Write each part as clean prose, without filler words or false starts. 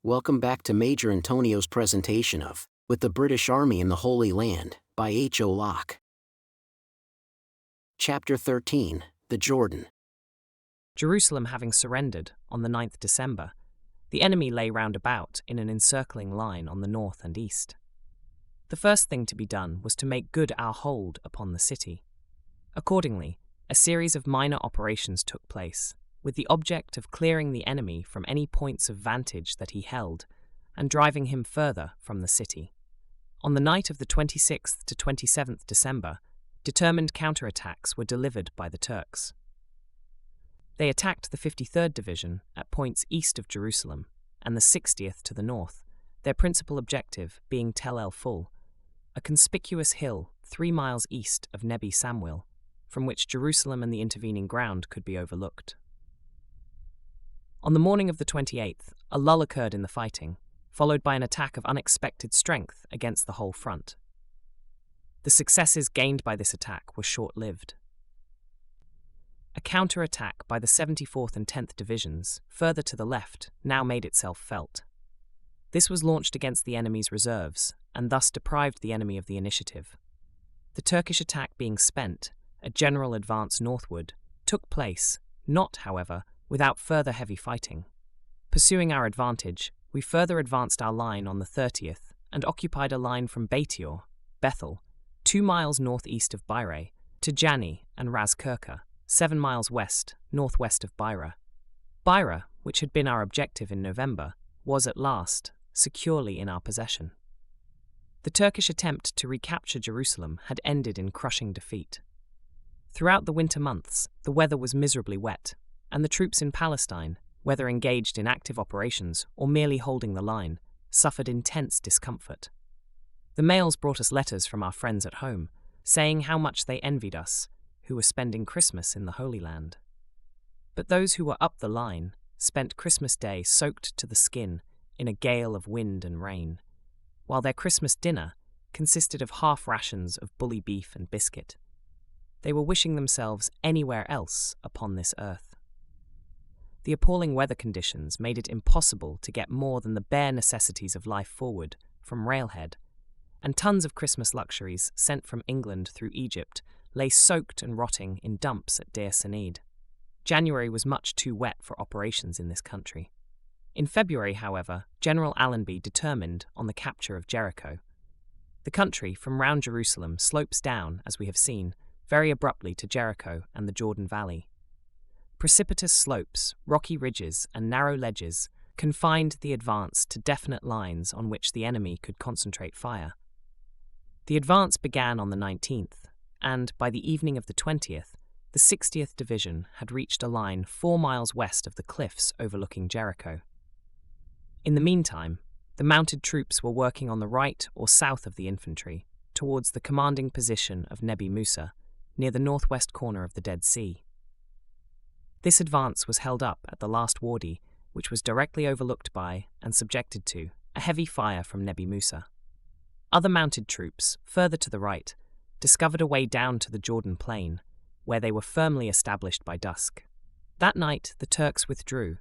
Welcome back to Major Intonio's presentation of With the British Army in the Holy Land, by H. O. Locke. Chapter 13, The Jordan. Jerusalem having surrendered on the 9th December, the enemy lay round about in an encircling line on the north and east. The first thing to be done was to make good our hold upon the city. Accordingly, a series of minor operations took place, with the object of clearing the enemy from any points of vantage that he held, and driving him further from the city. On the night of the 26th to 27th December, determined counterattacks were delivered by the Turks. They attacked the 53rd Division at points east of Jerusalem, and the 60th to the north, their principal objective being Tel el-Ful, a conspicuous hill 3 miles east of Nebi Samuel, from which Jerusalem and the intervening ground could be overlooked. On the morning of the 28th, a lull occurred in the fighting, followed by an attack of unexpected strength against the whole front. The successes gained by this attack were short-lived. A counter-attack by the 74th and 10th Divisions, further to the left, now made itself felt. This was launched against the enemy's reserves, and thus deprived the enemy of the initiative. The Turkish attack being spent, a general advance northward took place, not, however, without further heavy fighting. Pursuing our advantage, we further advanced our line on the 30th and occupied a line from Betior, Bethel, 2 miles northeast of Beira, to Jani and Ras Kirka, 7 miles northwest of Beira. Beira, which had been our objective in November, was at last securely in our possession. The Turkish attempt to recapture Jerusalem had ended in crushing defeat. Throughout the winter months, the weather was miserably wet, and the troops in Palestine, whether engaged in active operations or merely holding the line, suffered intense discomfort. The mails brought us letters from our friends at home, saying how much they envied us, who were spending Christmas in the Holy Land. But those who were up the line spent Christmas Day soaked to the skin in a gale of wind and rain, while their Christmas dinner consisted of half rations of bully beef and biscuit. They were wishing themselves anywhere else upon this earth. The appalling weather conditions made it impossible to get more than the bare necessities of life forward from Railhead, and tons of Christmas luxuries sent from England through Egypt lay soaked and rotting in dumps at Deir Sneid. January was much too wet for operations in this country. In February, however, General Allenby determined on the capture of Jericho. The country from round Jerusalem slopes down, as we have seen, very abruptly to Jericho and the Jordan Valley. Precipitous slopes, rocky ridges, and narrow ledges confined the advance to definite lines on which the enemy could concentrate fire. The advance began on the 19th, and by the evening of the 20th, the 60th Division had reached a line 4 miles west of the cliffs overlooking Jericho. In the meantime, the mounted troops were working on the right or south of the infantry, towards the commanding position of Nebi Musa, near the northwest corner of the Dead Sea. This advance was held up at the last wadi, which was directly overlooked by, and subjected to, a heavy fire from Nebi Musa. Other mounted troops, further to the right, discovered a way down to the Jordan plain, where they were firmly established by dusk. That night the Turks withdrew,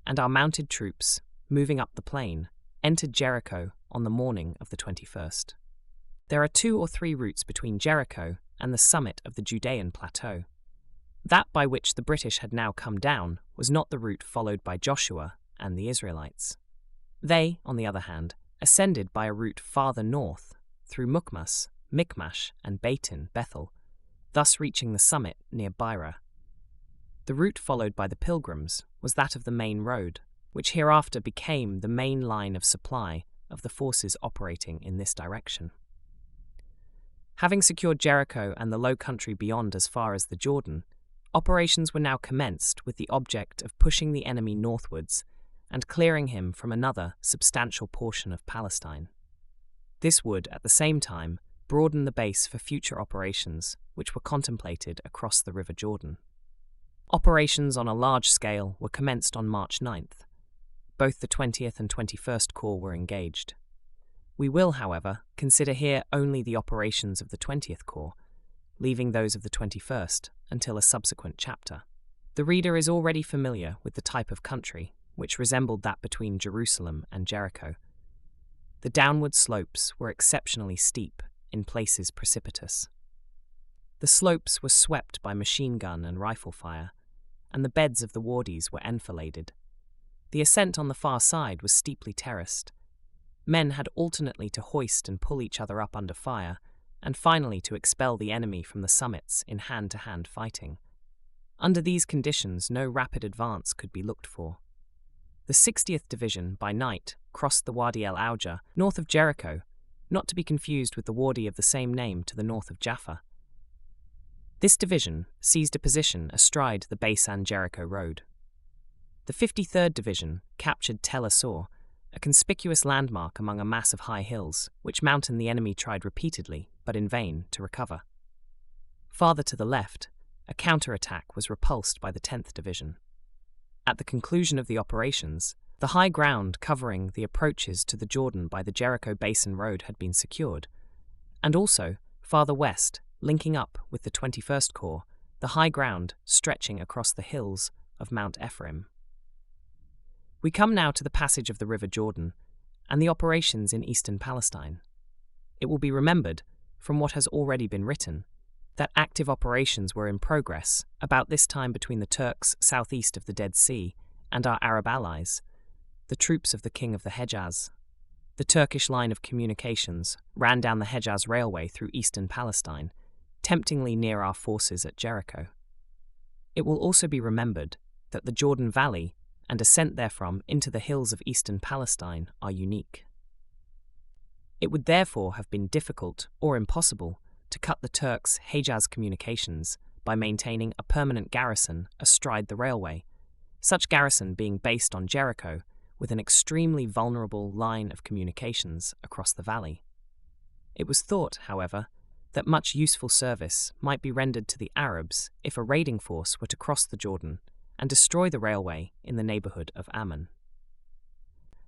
and our mounted troops, moving up the plain, entered Jericho on the morning of the 21st. There are 2 or 3 routes between Jericho and the summit of the Judean plateau. That by which the British had now come down was not the route followed by Joshua and the Israelites. They, on the other hand, ascended by a route farther north, through Mukmas, Michmash, and Beitin, Bethel, thus reaching the summit near Beira. The route followed by the pilgrims was that of the main road, which hereafter became the main line of supply of the forces operating in this direction. Having secured Jericho and the low country beyond as far as the Jordan, operations were now commenced with the object of pushing the enemy northwards and clearing him from another substantial portion of Palestine. This would, at the same time, broaden the base for future operations which were contemplated across the River Jordan. Operations on a large scale were commenced on March 9th. Both the 20th and 21st Corps were engaged. We will, however, consider here only the operations of the 20th Corps, leaving those of the 21st until a subsequent chapter. The reader is already familiar with the type of country which resembled that between Jerusalem and Jericho. The downward slopes were exceptionally steep, in places precipitous. The slopes were swept by machine gun and rifle fire, and the beds of the wadis were enfiladed. The ascent on the far side was steeply terraced. Men had alternately to hoist and pull each other up under fire, and finally to expel the enemy from the summits in hand-to-hand fighting. Under these conditions, no rapid advance could be looked for. The 60th Division, by night, crossed the Wadi el-Auja, north of Jericho, not to be confused with the wadi of the same name to the north of Jaffa. This division seized a position astride the Beisan-Jericho road. The 53rd Division captured Tel Assur, a conspicuous landmark among a mass of high hills, which mountain the enemy tried repeatedly, but in vain, to recover. Farther to the left, a counterattack was repulsed by the 10th Division. At the conclusion of the operations, the high ground covering the approaches to the Jordan by the Jericho Basin Road had been secured, and also, farther west, linking up with the 21st Corps, the high ground stretching across the hills of Mount Ephraim. We come now to the passage of the River Jordan and the operations in eastern Palestine. It will be remembered, from what has already been written, that active operations were in progress about this time between the Turks southeast of the Dead Sea and our Arab allies, the troops of the King of the HEJAZ. The Turkish line of communications ran down the HEJAZ railway through eastern Palestine, temptingly near our forces at Jericho. It will also be remembered that the Jordan Valley and ascent therefrom into the hills of eastern Palestine are unique. It would therefore have been difficult or impossible to cut the Turks' HEJAZ communications by maintaining a permanent garrison astride the railway, such garrison being based on Jericho with an extremely vulnerable line of communications across the valley. It was thought, however, that much useful service might be rendered to the Arabs if a raiding force were to cross the Jordan and destroy the railway in the neighborhood of Amman.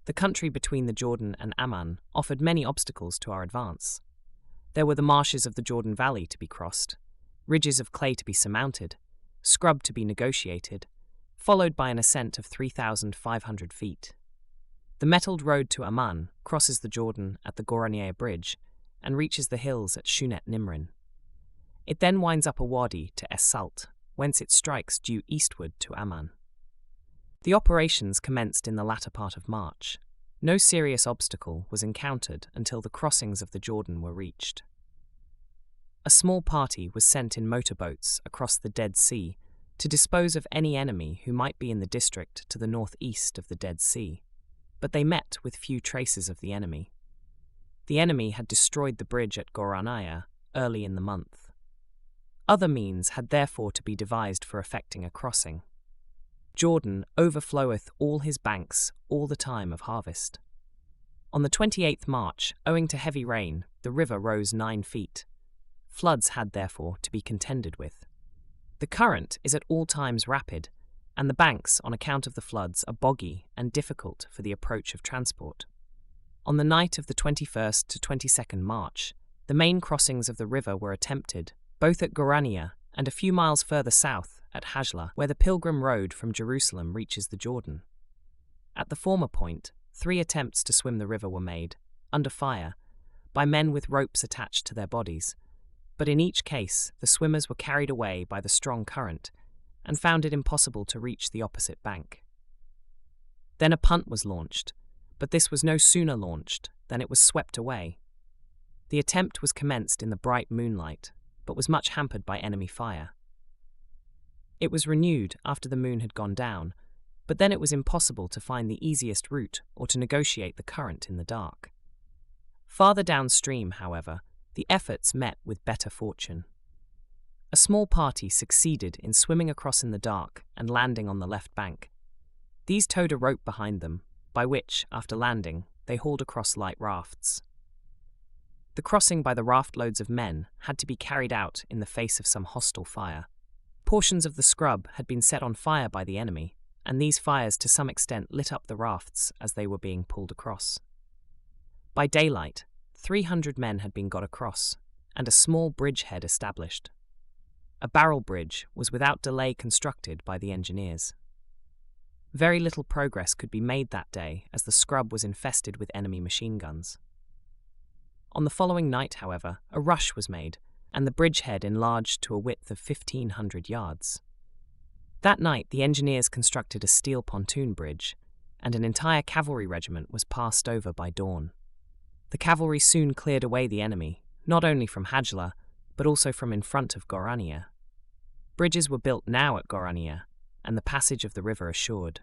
The country between the Jordan and Amman offered many obstacles to our advance. There were the marshes of the Jordan Valley to be crossed, ridges of clay to be surmounted, scrub to be negotiated, followed by an ascent of 3,500 feet. The metalled road to Amman crosses the Jordan at the Goranieh Bridge and reaches the hills at Shunet Nimrin. It then winds up a wadi to Es Salt, whence it strikes due eastward to Amman. The operations commenced in the latter part of March. No serious obstacle was encountered until the crossings of the Jordan were reached. A small party was sent in motorboats across the Dead Sea to dispose of any enemy who might be in the district to the northeast of the Dead Sea, but they met with few traces of the enemy. The enemy had destroyed the bridge at Goranieh early in the month. Other means had therefore to be devised for effecting a crossing. Jordan overfloweth all his banks all the time of harvest. On the 28th March, owing to heavy rain, the river rose 9 feet. Floods had therefore to be contended with. The current is at all times rapid, and the banks, on account of the floods, are boggy and difficult for the approach of transport. On the night of the 21st to 22nd March, the main crossings of the river were attempted, both at Goranieh and a few miles further south at Hajla, where the pilgrim road from Jerusalem reaches the Jordan. At the former point, 3 attempts to swim the river were made, under fire, by men with ropes attached to their bodies, but in each case the swimmers were carried away by the strong current and found it impossible to reach the opposite bank. Then a punt was launched, but this was no sooner launched than it was swept away. The attempt was commenced in the bright moonlight, but was much hampered by enemy fire. It was renewed after the moon had gone down, but then it was impossible to find the easiest route or to negotiate the current in the dark. Farther downstream, however, the efforts met with better fortune. A small party succeeded in swimming across in the dark and landing on the left bank. These towed a rope behind them, by which, after landing, they hauled across light rafts. The crossing by the raft loads of men had to be carried out in the face of some hostile fire. Portions of the scrub had been set on fire by the enemy, and these fires to some extent lit up the rafts as they were being pulled across. By daylight, 300 men had been got across, and a small bridgehead established. A barrel bridge was without delay constructed by the engineers. Very little progress could be made that day as the scrub was infested with enemy machine guns. On the following night, however, a rush was made, and the bridgehead enlarged to a width of 1,500 yards. That night, the engineers constructed a steel pontoon bridge, and an entire cavalry regiment was passed over by dawn. The cavalry soon cleared away the enemy, not only from HEJAZ, but also from in front of Gorania. Bridges were built now at Gorania, and the passage of the river assured.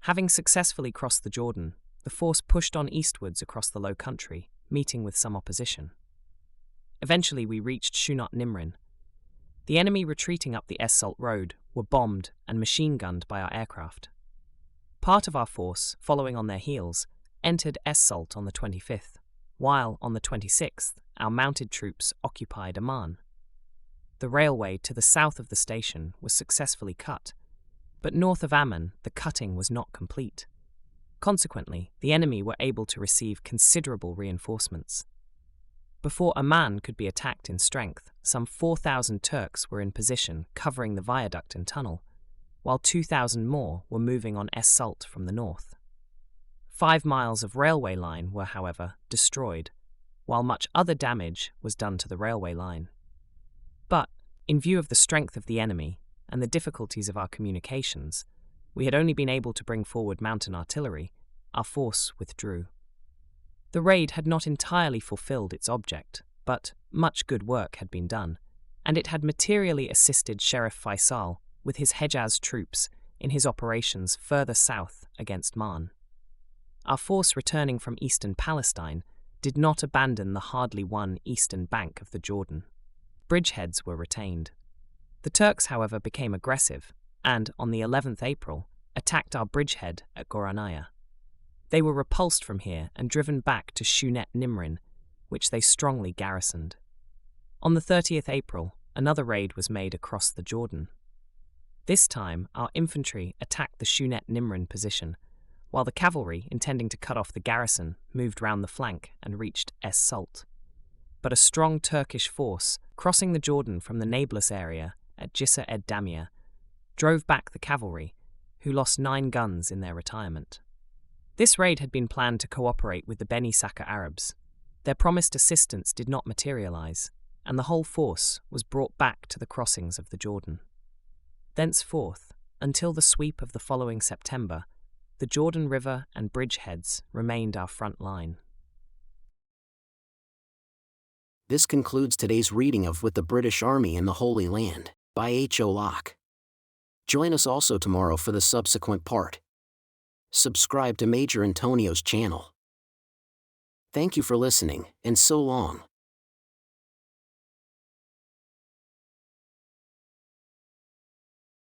Having successfully crossed the Jordan, the force pushed on eastwards across the low country, meeting with some opposition. Eventually we reached Shunat Nimrin. The enemy retreating up the Es-Salt road were bombed and machine-gunned by our aircraft. Part of our force, following on their heels, entered Es-Salt on the 25th, while on the 26th our mounted troops occupied Amman. The railway to the south of the station was successfully cut, but north of Amman the cutting was not complete. Consequently, the enemy were able to receive considerable reinforcements. Before Amman could be attacked in strength, some 4,000 Turks were in position covering the viaduct and tunnel, while 2,000 more were moving on Es-Salt from the north. 5 miles of railway line were, however, destroyed, while much other damage was done to the railway line. But, in view of the strength of the enemy and the difficulties of our communications, we had only been able to bring forward mountain artillery. Our force withdrew. The raid had not entirely fulfilled its object, but much good work had been done, and it had materially assisted Sheriff Faisal with his HEJAZ troops in his operations further south against Man. Our force returning from eastern Palestine did not abandon the hardly won eastern bank of the Jordan. Bridgeheads were retained. The Turks, however, became aggressive and, on the 11th April, attacked our bridgehead at Goranaya. They were repulsed from here and driven back to Shunat Nimrin, which they strongly garrisoned. On the 30th April, another raid was made across the Jordan. This time, our infantry attacked the Shunat Nimrin position, while the cavalry, intending to cut off the garrison, moved round the flank and reached Es-Salt. But a strong Turkish force, crossing the Jordan from the Nablus area at Jisr ed-Damia, drove back the cavalry, who lost 9 guns in their retirement. This raid had been planned to cooperate with the Beni Saka Arabs. Their promised assistance did not materialize, and the whole force was brought back to the crossings of the Jordan. Thenceforth, until the sweep of the following September, the Jordan River and bridgeheads remained our front line. This concludes today's reading of With the British Army in the Holy Land, by H.O. Locke. Join us also tomorrow for the subsequent part. Subscribe to Major Intonio's channel. Thank you for listening, and so long.